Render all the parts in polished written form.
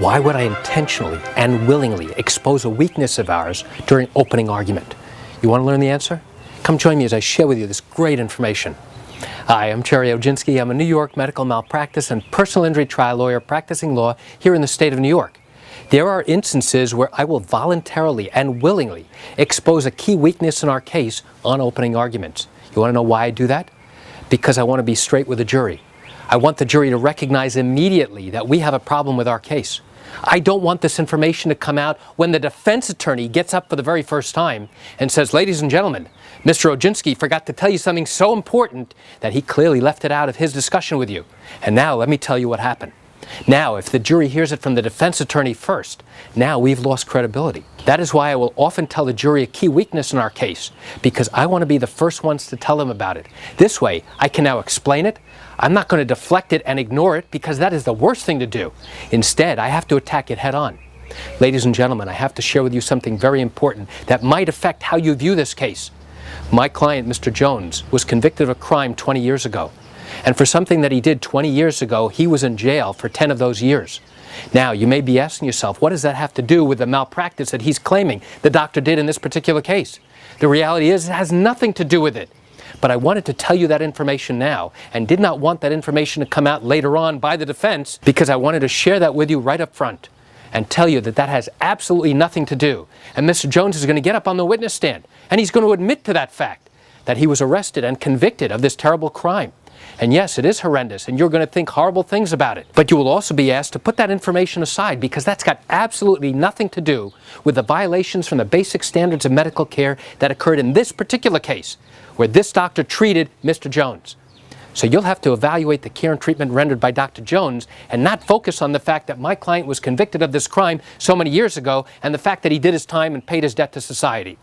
Why would I intentionally and willingly expose a weakness of ours during opening argument? You want to learn the answer? Come join me as I share with you this great information. Hi, I'm Gerry Oginski. I'm a New York medical malpractice and personal injury trial lawyer practicing law here in the state of New York. There are instances where I will voluntarily and willingly expose a key weakness in our case on opening arguments. You want to know why I do that? Because I want to be straight with the jury. I want the jury to recognize immediately that we have a problem with our case. I don't want this information to come out when the defense attorney gets up for the very first time and says, "Ladies and gentlemen, Mr. Oginski forgot to tell you something so important that he clearly left it out of his discussion with you. And now let me tell you what happened." Now, if the jury hears it from the defense attorney first, now we've lost credibility. That is why I will often tell the jury a key weakness in our case, because I want to be the first ones to tell them about it. This way, I can now explain it. I'm not going to deflect it and ignore it, because that is the worst thing to do. Instead, I have to attack it head on. Ladies and gentlemen, I have to share with you something very important that might affect how you view this case. My client, Mr. Jones, was convicted of a crime 20 years ago. And for something that he did 20 years ago, he was in jail for 10 of those years. Now, you may be asking yourself, what does that have to do with the malpractice that he's claiming the doctor did in this particular case? The reality is, it has nothing to do with it. But I wanted to tell you that information now, and did not want that information to come out later on by the defense, because I wanted to share that with you right up front and tell you that that has absolutely nothing to do. And Mr. Jones is going to get up on the witness stand, and he's going to admit to that fact, that he was arrested and convicted of this terrible crime. And yes, it is horrendous, and you're going to think horrible things about it. But you will also be asked to put that information aside, because that's got absolutely nothing to do with the violations from the basic standards of medical care that occurred in this particular case, where this doctor treated Mr. Jones. So you'll have to evaluate the care and treatment rendered by Dr. Jones and not focus on the fact that my client was convicted of this crime so many years ago and the fact that he did his time and paid his debt to society.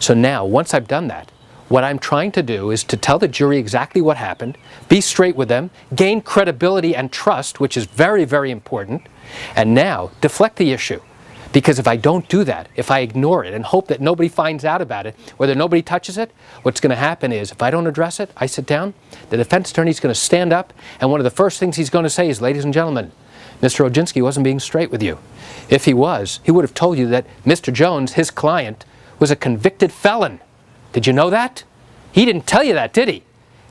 So now, once I've done that, what I'm trying to do is to tell the jury exactly what happened, be straight with them, gain credibility and trust, which is very, very important, and now deflect the issue. Because if I don't do that, if I ignore it and hope that nobody finds out about it, whether nobody touches it, what's going to happen is, if I don't address it, I sit down, the defense attorney is going to stand up, and one of the first things he's going to say is, "Ladies and gentlemen, Mr. Oginski wasn't being straight with you. If he was, he would have told you that Mr. Jones, his client, was a convicted felon. Did you know that? He didn't tell you that, did he?"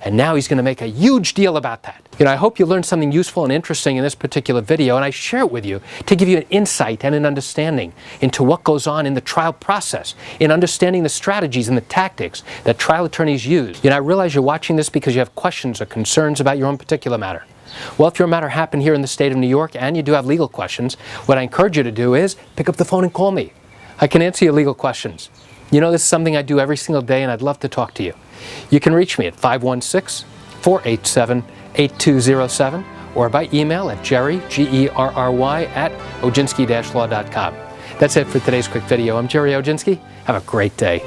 And now he's going to make a huge deal about that. I hope you learned something useful and interesting in this particular video, and I share it with you to give you an insight and an understanding into what goes on in the trial process, in understanding the strategies and the tactics that trial attorneys use. I realize you're watching this because you have questions or concerns about your own particular matter. Well, if your matter happened here in the state of New York and you do have legal questions, what I encourage you to do is pick up the phone and call me. I can answer your legal questions. This is something I do every single day, and I'd love to talk to you. You can reach me at 516-487-8207 or by email at Gerry, Gerry, at oginski-law.com. That's it for today's quick video. I'm Gerry Oginski. Have a great day.